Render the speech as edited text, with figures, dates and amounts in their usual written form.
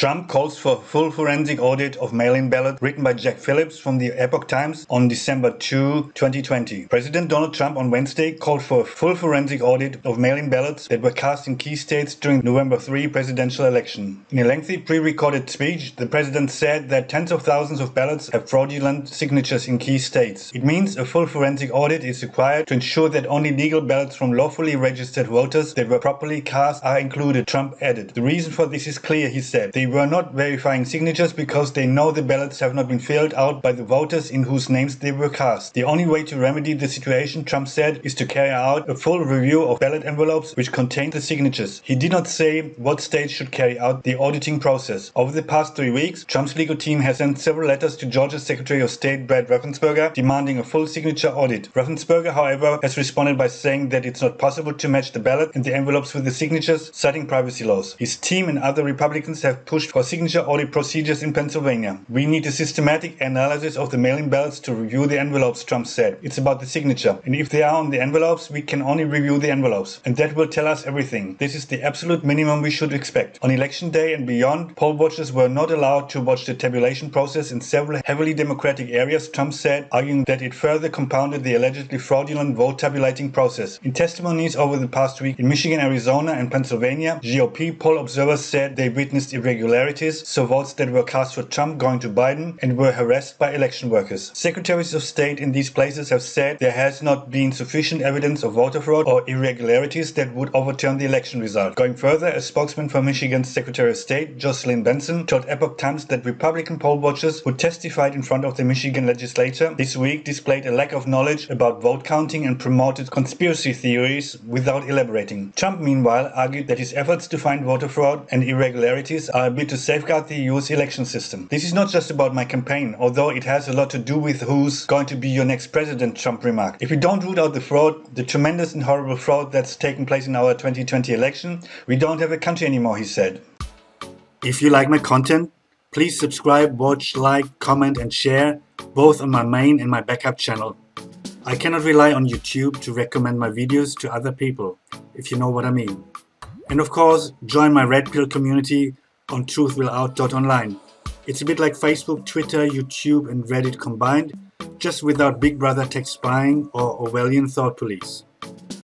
Trump calls for a full forensic audit of mail-in ballots, written by Jack Phillips from the Epoch Times on December 2, 2020. President Donald Trump on Wednesday called for a full forensic audit of mail-in ballots that were cast in key states during the November 3 presidential election. In a lengthy pre-recorded speech, the president said that tens of thousands of ballots have fraudulent signatures in key states. It means a full forensic audit is required to ensure that only legal ballots from lawfully registered voters that were properly cast are included, Trump added. The reason for this is clear, he said. They were not verifying signatures because they know the ballots have not been filled out by the voters in whose names they were cast. The only way to remedy the situation, Trump said, is to carry out a full review of ballot envelopes which contain the signatures. He did not say what states should carry out the auditing process. Over the past 3 weeks, Trump's legal team has sent several letters to Georgia's Secretary of State Brad Raffensperger demanding a full signature audit. Raffensperger, however, has responded by saying that it's not possible to match the ballot and the envelopes with the signatures, citing privacy laws. His team and other Republicans have pushed for signature audit procedures in Pennsylvania. We need a systematic analysis of the mail-in ballots to review the envelopes, Trump said. It's about the signature. And if they are on the envelopes, we can only review the envelopes. And that will tell us everything. This is the absolute minimum we should expect. On election day and beyond, poll watchers were not allowed to watch the tabulation process in several heavily Democratic areas, Trump said, arguing that it further compounded the allegedly fraudulent vote tabulating process. In testimonies over the past week in Michigan, Arizona, and Pennsylvania, GOP poll observers said they witnessed irregularities, so votes that were cast for Trump going to Biden, and were harassed by election workers. Secretaries of State in these places have said there has not been sufficient evidence of voter fraud or irregularities that would overturn the election result. Going further, a spokesman for Michigan's Secretary of State, Jocelyn Benson, told Epoch Times that Republican poll watchers who testified in front of the Michigan legislature this week displayed a lack of knowledge about vote counting and promoted conspiracy theories without elaborating. Trump, meanwhile, argued that his efforts to find voter fraud and irregularities are a bit to safeguard the US election system. This is not just about my campaign, although it has a lot to do with who's going to be your next president, Trump remarked. If we don't root out the fraud, the tremendous and horrible fraud that's taken place in our 2020 election, we don't have a country anymore, he said. If you like my content, please subscribe, watch, like, comment and share, both on my main and my backup channel. I cannot rely on YouTube to recommend my videos to other people, if you know what I mean. And of course, join my Red Pill community on truthwillout.online. It's a bit like Facebook, Twitter, YouTube and Reddit combined, just without Big Brother tech spying or Orwellian thought police.